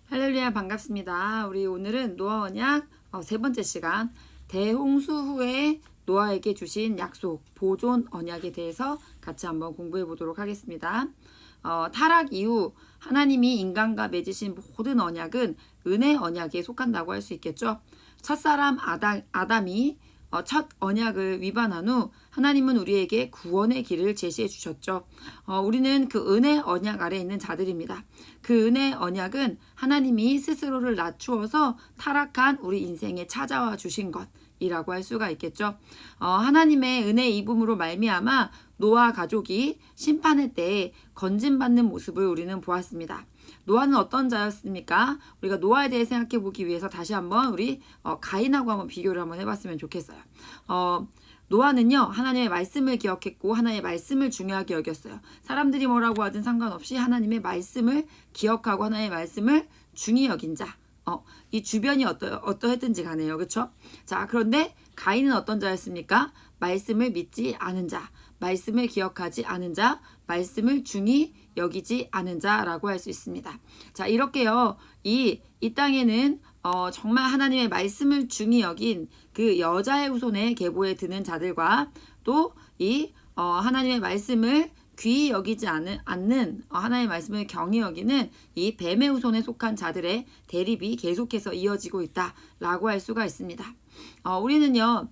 할렐루야 반갑습니다. 우리 오늘은 노아 언약 세 번째 시간 대홍수 후에 노아에게 주신 약속 보존 언약에 대해서 같이 한번 공부해 보도록 하겠습니다. 타락 이후 하나님이 인간과 맺으신 모든 언약은 은혜 언약에 속한다고 할 수 있겠죠. 첫사람 아담이 첫 언약을 위반한 후 하나님은 우리에게 구원의 길을 제시해 주셨죠. 우리는 그 은혜 언약 아래 있는 자들입니다. 그 은혜 언약은 하나님이 스스로를 낮추어서 타락한 우리 인생에 찾아와 주신 것이라고 할 수가 있겠죠. 하나님의 은혜 입음으로 말미암아 노아 가족이 심판의 때에 건진받는 모습을 우리는 보았습니다. 노아는 어떤 자였습니까? 우리가 노아에 대해 생각해 보기 위해서 다시 한번 우리 가인하고 한번 비교를 한번 해봤으면 좋겠어요. 노아는요 하나님의 말씀을 기억했고 하나님의 말씀을 중요하게 여겼어요. 사람들이 뭐라고 하든 상관없이 하나님의 말씀을 기억하고 하나님의 말씀을 중히 여긴 자. 이 주변이 어떠했든지 가네요. 그렇죠? 자, 그런데 가인은 어떤 자였습니까? 말씀을 믿지 않은 자, 말씀을 기억하지 않은 자, 말씀을 중히 여기지 않은 자라고 할 수 있습니다. 자, 이렇게요. 이 땅에는 정말 하나님의 말씀을 중히 여긴 그 여자의 후손의 계보에 드는 자들과 또 이 하나님의 말씀을 귀히 여기지 않는 하나님의 말씀을 경히 여기는 이 뱀의 후손에 속한 자들의 대립이 계속해서 이어지고 있다라고 할 수가 있습니다. 우리는요.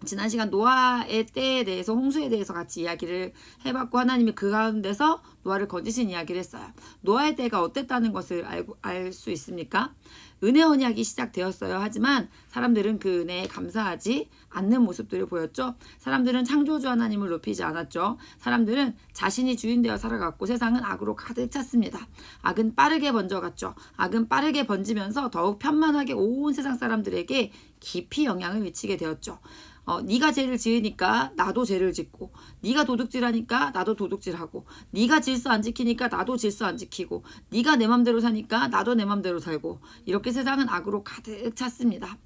지난 시간 노아의 때에 대해서 홍수에 대해서 같이 이야기를 해봤고 하나님이 그 가운데서 노아를 건지신 이야기를 했어요. 노아의 때가 어땠다는 것을 알 수 있습니까? 은혜 언약이 시작되었어요. 하지만 사람들은 그 은혜에 감사하지 않는 모습들을 보였죠. 사람들은 창조주 하나님을 높이지 않았죠. 사람들은 자신이 주인 되어 살아갔고 세상은 악으로 가득 찼습니다. 악은 빠르게 번져갔죠. 악은 빠르게 번지면서 더욱 편만하게 온 세상 사람들에게 깊이 영향을 미치게 되었죠. 네가 죄를 지으니까 나도 죄를 짓고 네가 도둑질하니까 나도 도둑질하고 네가 질서 안 지키니까 나도 질서 안 지키고 네가 내 맘대로 사니까 나도 내 맘대로 살고 이렇게 세상은 악으로 가득 찼습니다.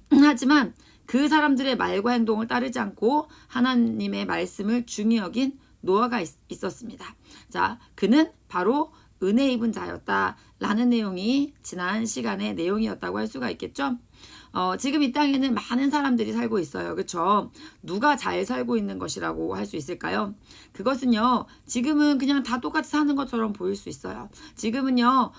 하지만 그 사람들의 말과 행동을 따르지 않고 하나님의 말씀을 중히 여긴 노아가 있었습니다. 자, 그는 바로 은혜 입은 자였다라는 내용이 지난 시간의 내용이었다고 할 수가 있겠죠. 지금 이 땅에는 많은 사람들이 살고 있어요. 그렇죠? 누가 잘 살고 있는 것이라고 할 수 있을까요? 그것은요. 지금은 그냥 다 똑같이 사는 것처럼 보일 수 있어요. 지금은요.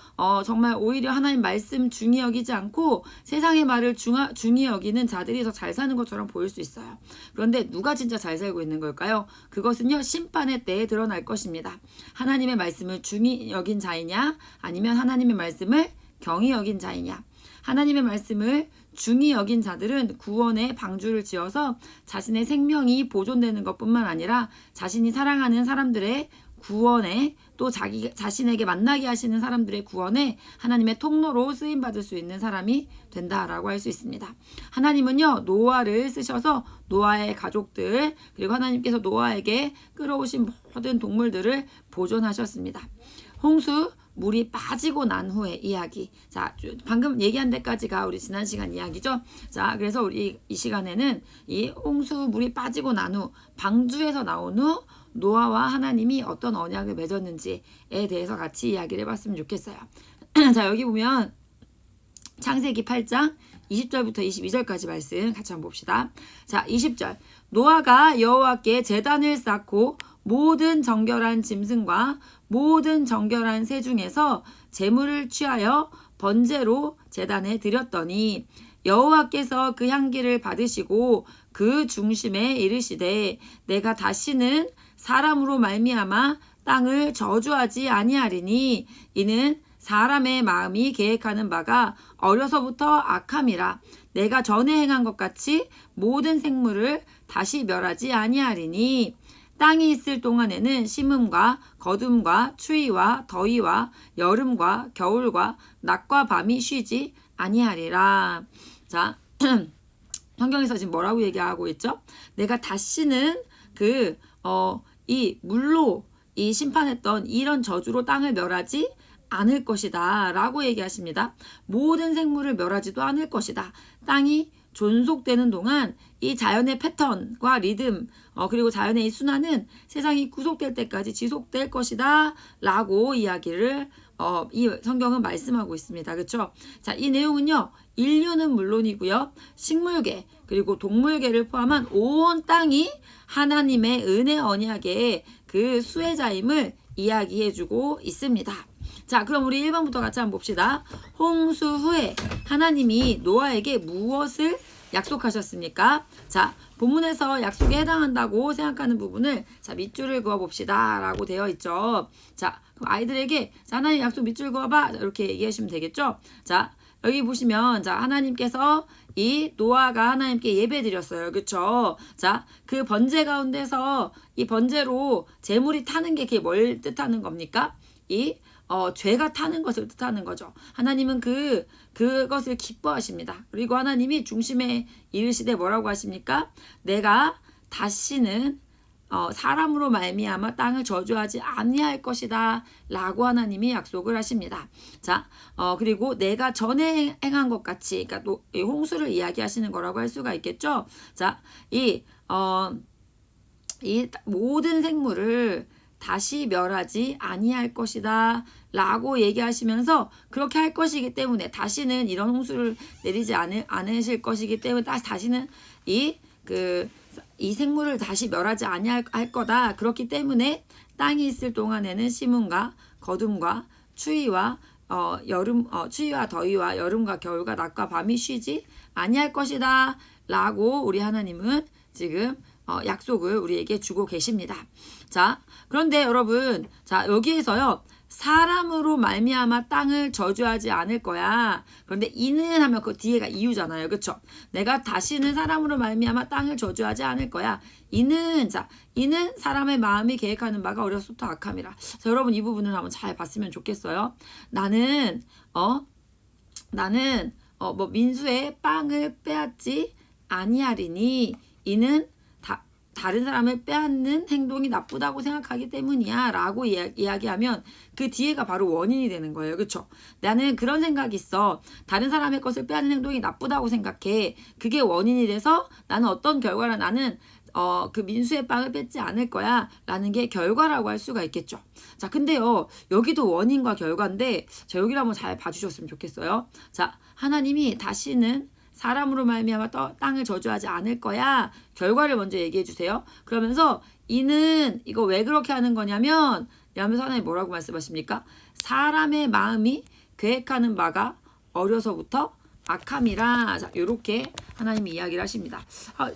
정말 오히려 하나님 말씀 중히 여기지 않고 세상의 말을 중히 여기는 자들이 더 잘 사는 것처럼 보일 수 있어요. 그런데 누가 진짜 잘 살고 있는 걸까요? 그것은요. 심판의 때에 드러날 것입니다. 하나님의 말씀을 중히 여긴 자이냐 아니면 하나님의 말씀을 경히 여긴 자이냐. 하나님의 말씀을 중히 여긴 자들은 구원의 방주를 지어서 자신의 생명이 보존되는 것뿐만 아니라 자신이 사랑하는 사람들의 구원에 또 자신에게 만나게 하시는 사람들의 구원에 하나님의 통로로 쓰임받을 수 있는 사람이 된다라고 할 수 있습니다. 하나님은요 노아를 쓰셔서 노아의 가족들 그리고 하나님께서 노아에게 끌어오신 모든 동물들을 보존하셨습니다. 홍수 물이 빠지고 난 후의 이야기. 자, 방금 얘기한 데까지가 우리 지난 시간 이야기죠. 자, 그래서 우리 이 시간에는 이 홍수 물이 빠지고 난 후 방주에서 나온 후 노아와 하나님이 어떤 언약을 맺었는지에 대해서 같이 이야기를 해봤으면 좋겠어요. 자, 여기 보면 창세기 8장 20절부터 22절까지 말씀 같이 한번 봅시다. 자, 20절. 노아가 여호와께 제단을 쌓고 모든 정결한 짐승과 모든 정결한 새 중에서 제물을 취하여 번제로 제단에 드렸더니 여호와께서 그 향기를 받으시고 그 중심에 이르시되 내가 다시는 사람으로 말미암아 땅을 저주하지 아니하리니 이는 사람의 마음이 계획하는 바가 어려서부터 악함이라 내가 전에 행한 것 같이 모든 생물을 다시 멸하지 아니하리니 땅이 있을 동안에는 심음과 거둠과 추위와 더위와 여름과 겨울과 낮과 밤이 쉬지 아니하리라. 자, 성경에서 지금 뭐라고 얘기하고 있죠? 내가 다시는 이 물로 이 심판했던 이런 저주로 땅을 멸하지 않을 것이다 라고 얘기하십니다. 모든 생물을 멸하지도 않을 것이다. 땅이 존속되는 동안 이 자연의 패턴과 리듬 그리고 자연의 이 순환은 세상이 구속될 때까지 지속될 것이다 라고 이야기를 이 성경은 말씀하고 있습니다. 그렇죠? 자, 이 내용은요. 인류는 물론이고요. 식물계 그리고 동물계를 포함한 온 땅이 하나님의 은혜 언약의 그 수혜자임을 이야기해주고 있습니다. 자, 그럼 우리 1번부터 같이 한번 봅시다. 홍수 후에 하나님이 노아에게 무엇을 약속하셨습니까? 자, 본문에서 약속에 해당한다고 생각하는 부분을 자 밑줄을 그어 봅시다 라고 되어 있죠. 자, 그럼 아이들에게 자, 하나님 약속 밑줄 그어봐 이렇게 얘기하시면 되겠죠. 자, 여기 보시면 자 하나님께서 이 노아가 하나님께 예배 드렸어요. 그쵸? 자, 그 번제 가운데서 이 번제로 재물이 타는 게 그게 뭘 뜻하는 겁니까? 이 죄가 타는 것을 뜻하는 거죠. 하나님은 그것을 기뻐하십니다. 그리고 하나님이 중심에 이르시되 뭐라고 하십니까? 내가 다시는 사람으로 말미암아 땅을 저주하지 아니할 것이다 라고 하나님이 약속을 하십니다. 자, 그리고 내가 전에 행한 것 같이 그러니까 또 이 홍수를 이야기하시는 거라고 할 수가 있겠죠. 자, 이 모든 생물을 다시 멸하지 아니할 것이다 라고 얘기하시면서 그렇게 할 것이기 때문에 다시는 이런 홍수를 내리지 않으실 것이기 때문에 다시는 이 생물을 다시 멸하지 아니할 거다. 그렇기 때문에 땅이 있을 동안에는 심음과 거둠과 추위와 추위와 더위와 여름과 겨울과 낮과 밤이 쉬지 아니할 것이다 라고 우리 하나님은 지금 약속을 우리에게 주고 계십니다. 자, 그런데 여러분, 자, 여기에서요. 사람으로 말미암아 땅을 저주하지 않을 거야. 그런데 이는 하면 그 뒤에가 이유잖아요. 그렇죠? 내가 다시는 사람으로 말미암아 땅을 저주하지 않을 거야. 이는 사람의 마음이 계획하는 바가 어려서부터 악함이라. 자, 여러분 이 부분을 한번 잘 봤으면 좋겠어요. 나는 민수의 빵을 빼앗지 아니하리니 이는 다른 사람을 빼앗는 행동이 나쁘다고 생각하기 때문이야 라고 이야기하면 그 뒤에가 바로 원인이 되는 거예요. 그렇죠? 나는 그런 생각이 있어. 다른 사람의 것을 빼앗는 행동이 나쁘다고 생각해. 그게 원인이 돼서 나는 어떤 결과를 나는 그 민수의 빵을 뺏지 않을 거야 라는 게 결과라고 할 수가 있겠죠. 자, 근데요 여기도 원인과 결과인데 자, 여기를 한번 잘 봐주셨으면 좋겠어요. 자, 하나님이 다시는 사람으로 말미암아 땅을 저주하지 않을 거야. 결과를 먼저 얘기해 주세요. 그러면서 이는 이거 왜 그렇게 하는 거냐면 이러면서 하나님 뭐라고 말씀하십니까? 사람의 마음이 계획하는 바가 어려서부터 악함이라. 자, 요렇게 하나님이 이야기를 하십니다.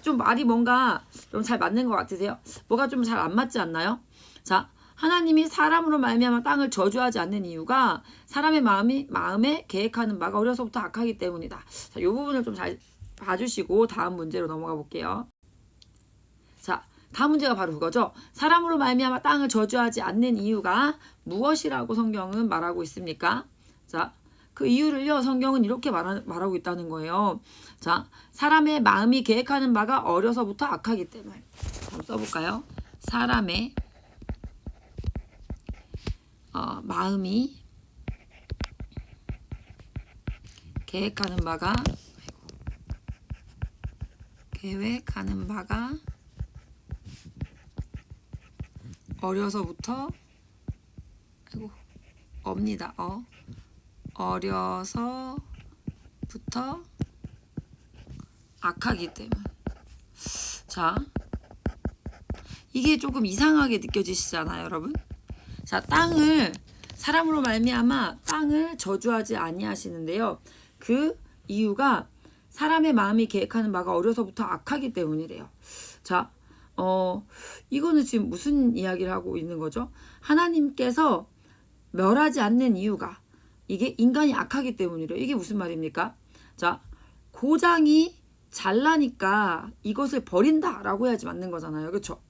좀 말이 뭔가 좀 잘 맞는 것 같으세요? 뭐가 좀 잘 안 맞지 않나요? 자, 하나님이 사람으로 말미암아 땅을 저주하지 않는 이유가 사람의 마음에 계획하는 바가 어려서부터 악하기 때문이다. 자, 이 부분을 좀 잘 봐주시고 다음 문제로 넘어가 볼게요. 자, 다음 문제가 바로 그거죠. 사람으로 말미암아 땅을 저주하지 않는 이유가 무엇이라고 성경은 말하고 있습니까? 자, 그 이유를요 성경은 이렇게 말하고 있다는 거예요. 자, 사람의 마음이 계획하는 바가 어려서부터 악하기 때문에. 한번 써볼까요? 사람의 마음이 계획하는 바가 어려서부터 업니다. 어려서부터 악하기 때문에. 자, 이게 조금 이상하게 느껴지시잖아요, 여러분. 자, 사람으로 말미암아 땅을 저주하지 아니하시는데요. 그 이유가 사람의 마음이 계획하는 바가 어려서부터 악하기 때문이래요. 자, 이거는 지금 무슨 이야기를 하고 있는 거죠? 하나님께서 멸하지 않는 이유가 이게 인간이 악하기 때문이래요. 이게 무슨 말입니까? 자, 고장이 잘나니까 이것을 버린다라고 해야지 맞는 거잖아요. 그렇죠?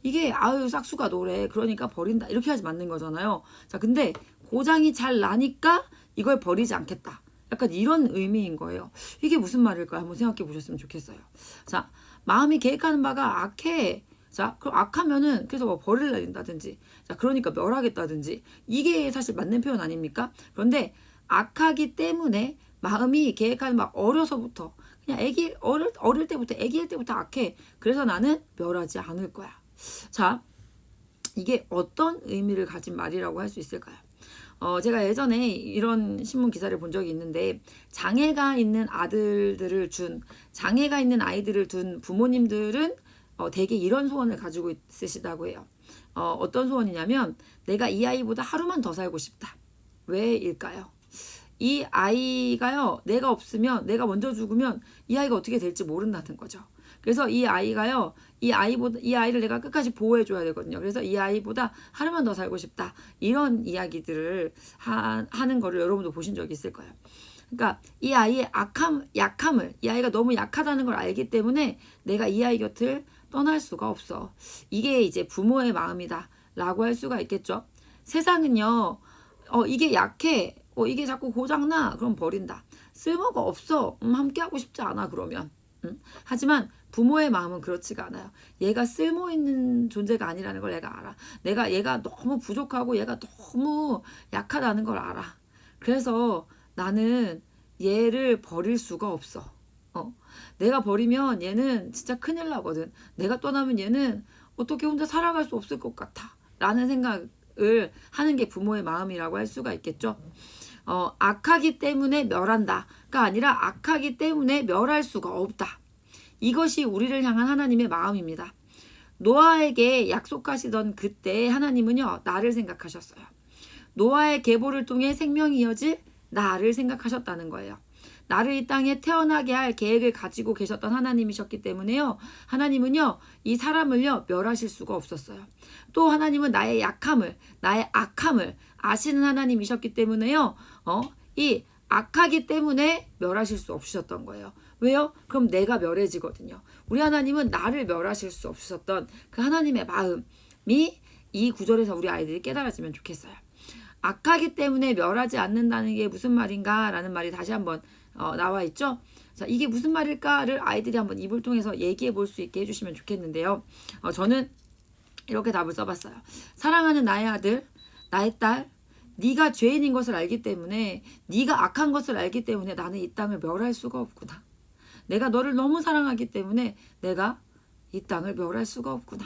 이게 싹수가 노래 그러니까 버린다 이렇게 하지 맞는 거잖아요. 자, 근데 고장이 잘 나니까 이걸 버리지 않겠다. 약간 이런 의미인 거예요. 이게 무슨 말일까요? 한번 생각해 보셨으면 좋겠어요. 자, 마음이 계획하는 바가 악해. 자, 그럼 악하면은 그래서 뭐 벌을 내린다든지, 자, 그러니까 멸하겠다든지 이게 사실 맞는 표현 아닙니까? 그런데 악하기 때문에 마음이 계획하는 바 어려서부터 그냥 어릴 때부터 애기일 때부터 악해. 그래서 나는 멸하지 않을 거야. 자, 이게 어떤 의미를 가진 말이라고 할 수 있을까요? 제가 예전에 이런 신문 기사를 본 적이 있는데, 장애가 있는 장애가 있는 아이들을 둔 부모님들은 대개 이런 소원을 가지고 있으시다고 해요. 어떤 소원이냐면, 내가 이 아이보다 하루만 더 살고 싶다. 왜일까요? 이 아이가요, 내가 없으면, 내가 먼저 죽으면 이 아이가 어떻게 될지 모른다는 거죠. 그래서 이 아이를 내가 끝까지 보호해줘야 되거든요. 그래서 이 아이보다 하루만 더 살고 싶다. 이런 이야기들을 하는 거를 여러분도 보신 적이 있을 거예요. 그러니까 이 아이의 약함을, 이 아이가 너무 약하다는 걸 알기 때문에 내가 이 아이 곁을 떠날 수가 없어. 이게 이제 부모의 마음이다 라고 할 수가 있겠죠. 세상은요, 이게 약해, 이게 자꾸 고장나, 그럼 버린다. 쓸모가 없어, 함께하고 싶지 않아, 그러면. 하지만 부모의 마음은 그렇지가 않아요. 얘가 쓸모 있는 존재가 아니라는 걸 내가 알아. 얘가 너무 부족하고 얘가 너무 약하다는 걸 알아. 그래서 나는 얘를 버릴 수가 없어. 내가 버리면 얘는 진짜 큰일 나거든. 내가 떠나면 얘는 어떻게 혼자 살아갈 수 없을 것 같아 라는 생각을 하는 게 부모의 마음이라고 할 수가 있겠죠. 악하기 때문에 멸한다가 아니라 악하기 때문에 멸할 수가 없다. 이것이 우리를 향한 하나님의 마음입니다. 노아에게 약속하시던 그때 하나님은요, 나를 생각하셨어요. 노아의 계보를 통해 생명이 이어질 나를 생각하셨다는 거예요. 나를 이 땅에 태어나게 할 계획을 가지고 계셨던 하나님이셨기 때문에요, 하나님은요, 이 사람을요, 멸하실 수가 없었어요. 또 하나님은 나의 약함을, 나의 악함을 아시는 하나님이셨기 때문에요, 이 악하기 때문에 멸하실 수 없으셨던 거예요. 왜요? 그럼 내가 멸해지거든요. 우리 하나님은 나를 멸하실 수 없으셨던 그 하나님의 마음이 이 구절에서 우리 아이들이 깨달아지면 좋겠어요. 악하기 때문에 멸하지 않는다는 게 무슨 말인가 라는 말이 다시 한번 나와 있죠. 자, 이게 무슨 말일까를 아이들이 한번 입을 통해서 얘기해 볼 수 있게 해주시면 좋겠는데요. 저는 이렇게 답을 써봤어요. 사랑하는 나의 아들, 나의 딸, 네가 죄인인 것을 알기 때문에, 네가 악한 것을 알기 때문에 나는 이 땅을 멸할 수가 없구나. 내가 너를 너무 사랑하기 때문에 내가 이 땅을 멸할 수가 없구나.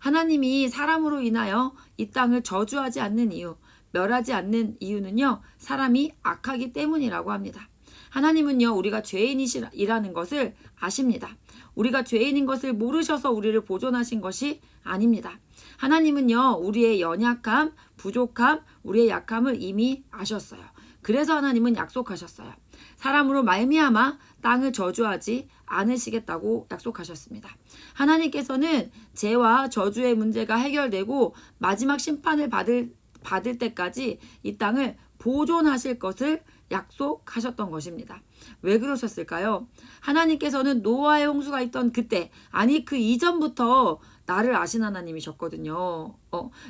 하나님이 사람으로 인하여 이 땅을 저주하지 않는 이유, 멸하지 않는 이유는요, 사람이 악하기 때문이라고 합니다. 하나님은요, 우리가 죄인이라는 것을 아십니다. 우리가 죄인인 것을 모르셔서 우리를 보존하신 것이 아닙니다. 하나님은요, 우리의 연약함, 부족함, 우리의 약함을 이미 아셨어요. 그래서 하나님은 약속하셨어요. 사람으로 말미암아 땅을 저주하지 않으시겠다고 약속하셨습니다. 하나님께서는 죄와 저주의 문제가 해결되고 마지막 심판을 받을 때까지 이 땅을 보존하실 것을 약속하셨던 것입니다. 왜 그러셨을까요? 하나님께서는 노아의 홍수가 있던 그때, 아니 그 이전부터 나를 아신 하나님이셨거든요.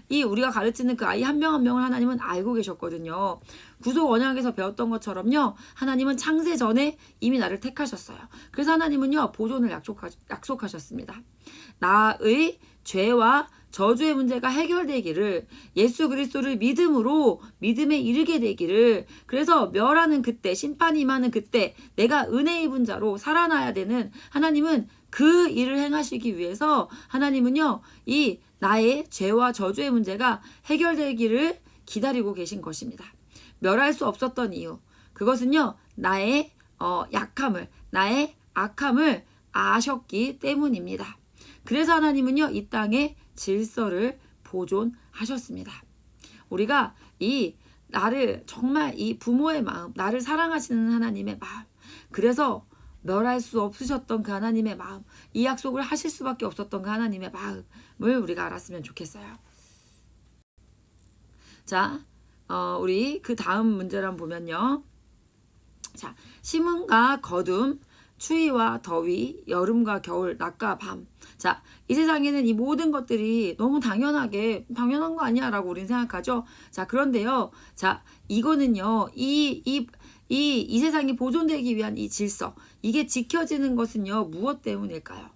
이 우리가 가르치는 그 아이 한 명 한 명을 하나님은 알고 계셨거든요. 구속 언약에서 배웠던 것처럼요, 하나님은 창세 전에 이미 나를 택하셨어요. 그래서 하나님은요, 보존을 약속하셨습니다. 나의 죄와 저주의 문제가 해결되기를, 예수 그리스도를 믿음으로 믿음에 이르게 되기를, 그래서 멸하는 그때, 심판이 임하는 그때 내가 은혜 입은 자로 살아나야 되는 하나님은 그 일을 행하시기 위해서 하나님은요, 이 나의 죄와 저주의 문제가 해결되기를 기다리고 계신 것입니다. 멸할 수 없었던 이유, 그것은요, 나의 약함을, 나의 악함을 아셨기 때문입니다. 그래서 하나님은요, 이 땅에 질서를 보존하셨습니다. 우리가 나를 정말 이 부모의 마음, 나를 사랑하시는 하나님의 마음, 그래서 멸할 수 없으셨던 그 하나님의 마음, 이 약속을 하실 수밖에 없었던 그 하나님의 마음을 우리가 알았으면 좋겠어요. 자, 우리 그 다음 문제를 한번 보면요. 자, 심음과 거둠, 추위와 더위, 여름과 겨울, 낮과 밤. 자, 이 세상에는 이 모든 것들이 너무 당연한 거 아니야 라고 우리는 생각하죠. 자, 그런데요. 자, 이거는요, 이 세상이 보존되기 위한 이 질서, 이게 지켜지는 것은요, 무엇 때문일까요?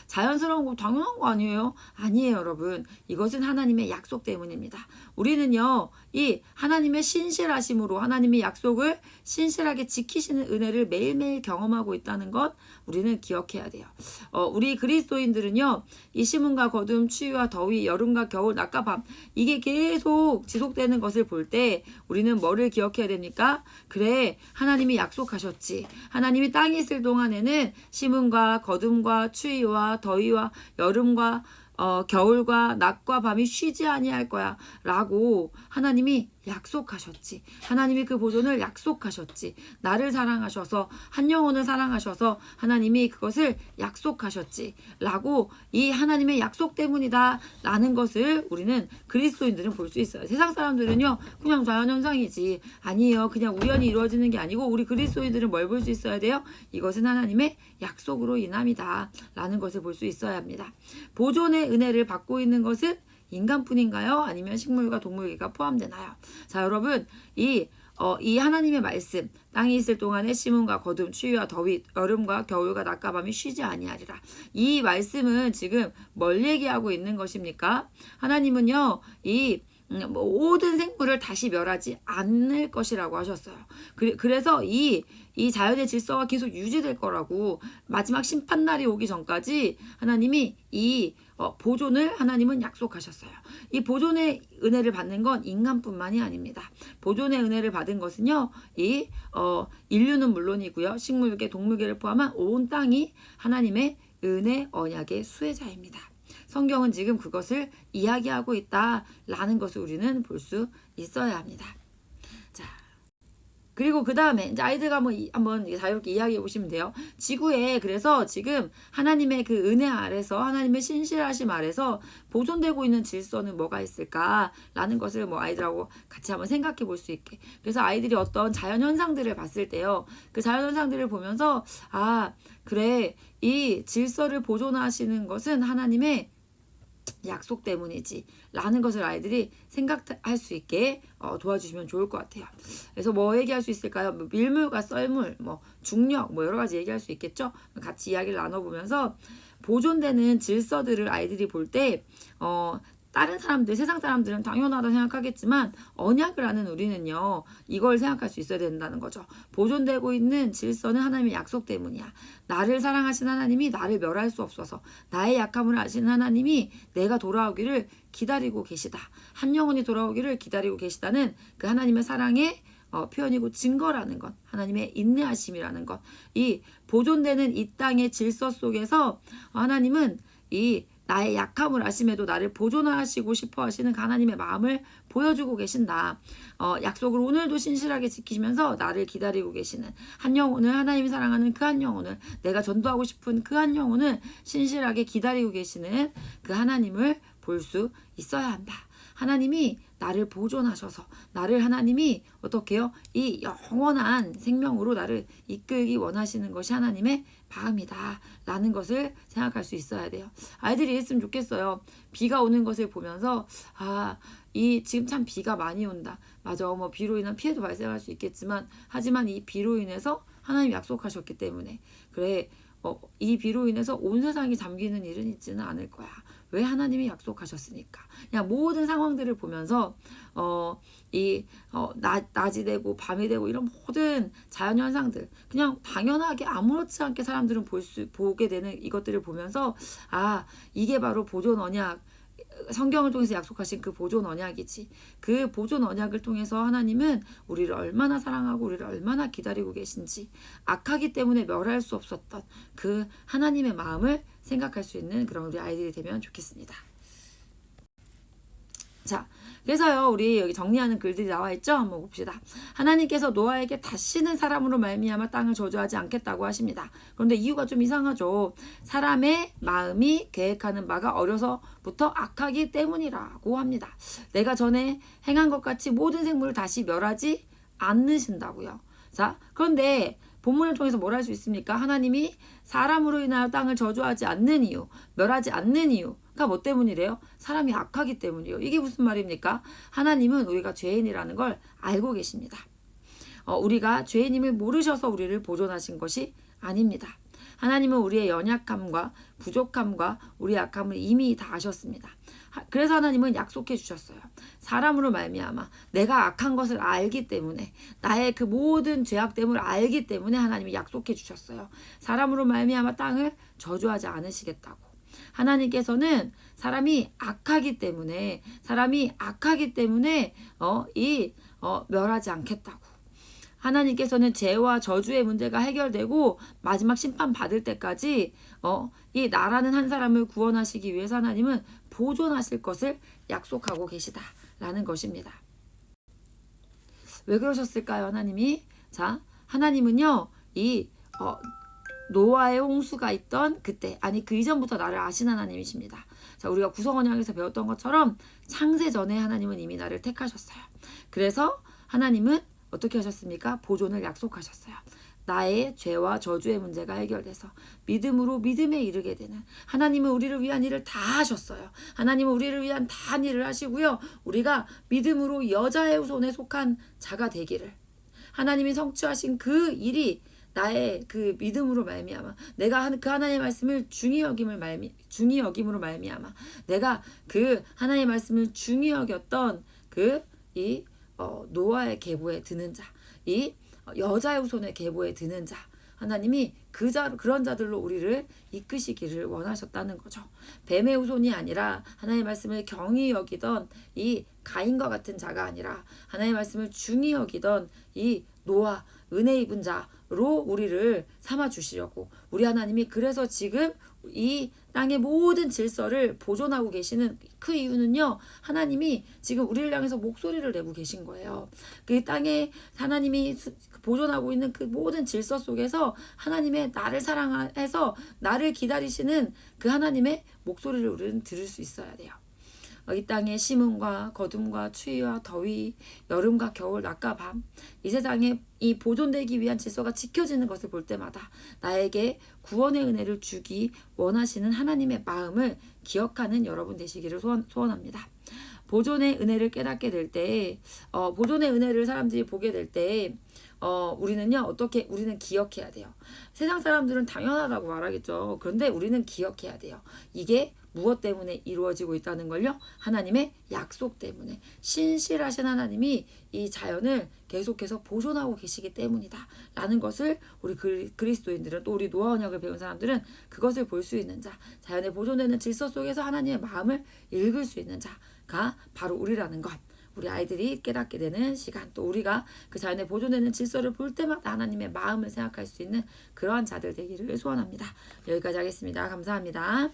자연스러운 거 당연한 거 아니에요? 아니에요, 여러분. 이것은 하나님의 약속 때문입니다. 우리는요, 이 하나님의 신실하심으로 하나님의 약속을 신실하게 지키시는 은혜를 매일매일 경험하고 있다는 것 우리는 기억해야 돼요. 우리 그리스도인들은요, 이 시문과 거둠, 추위와 더위, 여름과 겨울, 낮과 밤 이게 계속 지속되는 것을 볼 때 우리는 뭐를 기억해야 됩니까? 그래, 하나님이 약속하셨지. 하나님이 땅에 있을 동안에는 시문과 거둠과 추위와 더위와 여름과 겨울과 낮과 밤이 쉬지 아니할 거야 라고 하나님이 약속하셨지. 하나님이 그 보존을 약속하셨지. 나를 사랑하셔서 한 영혼을 사랑하셔서 하나님이 그것을 약속하셨지 라고 이 하나님의 약속 때문이다 라는 것을 우리는 그리스도인들은 볼 수 있어요. 세상 사람들은요 그냥 자연현상이지. 아니에요. 그냥 우연히 이루어지는 게 아니고 우리 그리스도인들은 뭘 볼 수 있어야 돼요? 이것은 하나님의 약속으로 인함이다 라는 것을 볼 수 있어야 합니다. 보존의 은혜를 받고 있는 것은 인간뿐인가요? 아니면 식물과 동물계가 포함되나요? 자, 여러분, 이 하나님의 말씀, 땅이 있을 동안에 시문과 거둠, 추위와 더위, 여름과 겨울과 낮과 밤이 쉬지 아니하리라. 이 말씀은 지금 뭘 얘기하고 있는 것입니까? 하나님은요, 이 모든 생물을 다시 멸하지 않을 것이라고 하셨어요. 그래서 이 자연의 질서가 계속 유지될 거라고 마지막 심판날이 오기 전까지 하나님이 이 보존을 하나님은 약속하셨어요. 이 보존의 은혜를 받는 건 인간뿐만이 아닙니다. 보존의 은혜를 받은 것은요, 인류는 물론이고요, 식물계, 동물계를 포함한 온 땅이 하나님의 은혜 언약의 수혜자입니다. 성경은 지금 그것을 이야기하고 있다라는 것을 우리는 볼 수 있어야 합니다. 자, 그리고 그 다음에 이제 아이들과 한번 자유롭게 이야기해 보시면 돼요. 지구에 그래서 지금 하나님의 그 은혜 아래서 하나님의 신실하심 아래서 보존되고 있는 질서는 뭐가 있을까라는 것을 아이들하고 같이 한번 생각해 볼 수 있게. 그래서 아이들이 어떤 자연 현상들을 봤을 때요, 그 자연 현상들을 보면서 그래, 이 질서를 보존하시는 것은 하나님의 약속 때문이지 라는 것을 아이들이 생각할 수 있게 도와주시면 좋을 것 같아요. 그래서 뭐 얘기할 수 있을까요? 밀물과 썰물, 중력, 여러 가지 얘기할 수 있겠죠. 같이 이야기를 나눠보면서 보존되는 질서들을 아이들이 볼 때 다른 사람들, 세상 사람들은 당연하다 생각하겠지만 언약을 아는 우리는요, 이걸 생각할 수 있어야 된다는 거죠. 보존되고 있는 질서는 하나님의 약속 때문이야. 나를 사랑하신 하나님이 나를 멸할 수 없어서 나의 약함을 아시는 하나님이 내가 돌아오기를 기다리고 계시다. 한 영혼이 돌아오기를 기다리고 계시다는 그 하나님의 사랑의 표현이고 증거라는 것, 하나님의 인내하심이라는 것, 이 보존되는 이 땅의 질서 속에서 하나님은 이 나의 약함을 아심에도 나를 보존하시고 싶어 하시는 하나님의 마음을 보여주고 계신다. 약속을 오늘도 신실하게 지키시면서 나를 기다리고 계시는 한 영혼을, 하나님이 사랑하는 그 한 영혼을, 내가 전도하고 싶은 그 한 영혼을 신실하게 기다리고 계시는 그 하나님을 볼 수 있어야 한다. 하나님이 나를 보존하셔서 나를 하나님이 어떻게 해요? 이 영원한 생명으로 나를 이끌기 원하시는 것이 하나님의 마음이다 라는 것을 생각할 수 있어야 돼요. 아이들이 이랬으면 좋겠어요. 비가 오는 것을 보면서 지금 참 비가 많이 온다. 맞아, 비로 인한 피해도 발생할 수 있겠지만 하지만 이 비로 인해서 하나님이 약속하셨기 때문에 그래, 이 비로 인해서 온 세상이 잠기는 일은 있지는 않을 거야. 왜? 하나님이 약속하셨으니까. 그냥 모든 상황들을 보면서 낮이 되고 밤이 되고 이런 모든 자연현상들 그냥 당연하게 아무렇지 않게 사람들은 보게 되는 이것들을 보면서 이게 바로 보존 언약, 성경을 통해서 약속하신 그 보존 언약이지. 그 보존 언약을 통해서 하나님은 우리를 얼마나 사랑하고 우리를 얼마나 기다리고 계신지, 악하기 때문에 멸할 수 없었던 그 하나님의 마음을 생각할 수 있는 그런 우리 아이들이 되면 좋겠습니다. 자, 그래서요, 우리 여기 정리하는 글들이 나와 있죠? 한번 봅시다. 하나님께서 노아에게 다시는 사람으로 말미암아 땅을 저주하지 않겠다고 하십니다. 그런데 이유가 좀 이상하죠. 사람의 마음이 계획하는 바가 어려서부터 악하기 때문이라고 합니다. 내가 전에 행한 것 같이 모든 생물을 다시 멸하지 않으신다고요. 자, 그런데 본문을 통해서 뭘 할 수 있습니까? 하나님이 사람으로 인하여 땅을 저주하지 않는 이유, 멸하지 않는 이유가 뭐 때문이래요? 사람이 악하기 때문이에요. 이게 무슨 말입니까? 하나님은 우리가 죄인이라는 걸 알고 계십니다. 우리가 죄인임을 모르셔서 우리를 보존하신 것이 아닙니다. 하나님은 우리의 연약함과 부족함과 우리의 악함을 이미 다 아셨습니다. 그래서 하나님은 약속해 주셨어요. 사람으로 말미암아 내가 악한 것을 알기 때문에, 나의 그 모든 죄악됨을 알기 때문에 하나님이 약속해 주셨어요. 사람으로 말미암아 땅을 저주하지 않으시겠다고. 하나님께서는 사람이 악하기 때문에 멸하지 않겠다고. 하나님께서는 죄와 저주의 문제가 해결되고 마지막 심판 받을 때까지 이 나라는 한 사람을 구원하시기 위해서 하나님은 보존하실 것을 약속하고 계시다라는 것입니다. 왜 그러셨을까요, 하나님이? 자, 하나님은요, 노아의 홍수가 있던 그때, 아니 그 이전부터 나를 아신 하나님이십니다. 자, 우리가 구성언약에서 배웠던 것처럼 창세 전에 하나님은 이미 나를 택하셨어요. 그래서 하나님은 어떻게 하셨습니까? 보존을 약속하셨어요. 나의 죄와 저주의 문제가 해결돼서 믿음으로 믿음에 이르게 되는, 하나님은 우리를 위한 일을 다 하셨어요. 하나님은 우리를 위한 다 일을 하시고요. 우리가 믿음으로 여자의 후손에 속한 자가 되기를, 하나님이 성취하신 그 일이 나의 그 믿음으로 말미암아, 내가 그 하나님의 말씀을 중히 여김으로 말미암아, 내가 그 하나님의 말씀을 중히 여겼던 노아의 계보에 드는 자, 이 여자의 후손의 계보에 드는 자, 하나님이 그런 자들로 우리를 이끄시기를 원하셨다는 거죠. 뱀의 후손이 아니라 하나님의 말씀을 경히 여기던 이 가인과 같은 자가 아니라 하나님의 말씀을 중히 여기던 이 노아, 은혜 입은 자로 우리를 삼아 주시려고, 우리 하나님이 그래서 지금 이 땅의 모든 질서를 보존하고 계시는 그 이유는요, 하나님이 지금 우리를 향해서 목소리를 내고 계신 거예요. 그 땅에 하나님이 보존하고 있는 그 모든 질서 속에서 하나님의 나를 사랑해서 나를 기다리시는 그 하나님의 목소리를 우리는 들을 수 있어야 돼요. 이 땅의 심음과 거둠과 추위와 더위, 여름과 겨울, 낮과 밤, 이 세상에 이 보존되기 위한 질서가 지켜지는 것을 볼 때마다 나에게 구원의 은혜를 주기 원하시는 하나님의 마음을 기억하는 여러분 되시기를 소원합니다. 보존의 은혜를 깨닫게 될 때, 보존의 은혜를 사람들이 보게 될 때, 우리는 기억해야 돼요. 세상 사람들은 당연하다고 말하겠죠. 그런데 우리는 기억해야 돼요. 이게 무엇 때문에 이루어지고 있다는 걸요? 하나님의 약속 때문에, 신실하신 하나님이 이 자연을 계속해서 보존하고 계시기 때문이다 라는 것을 우리 그리스도인들은, 또 우리 노아 언약을 배운 사람들은 그것을 볼 수 있는 자, 자연에 보존되는 질서 속에서 하나님의 마음을 읽을 수 있는 자가 바로 우리라는 것, 우리 아이들이 깨닫게 되는 시간, 또 우리가 그 자연에 보존되는 질서를 볼 때마다 하나님의 마음을 생각할 수 있는 그러한 자들 되기를 소원합니다. 여기까지 하겠습니다. 감사합니다.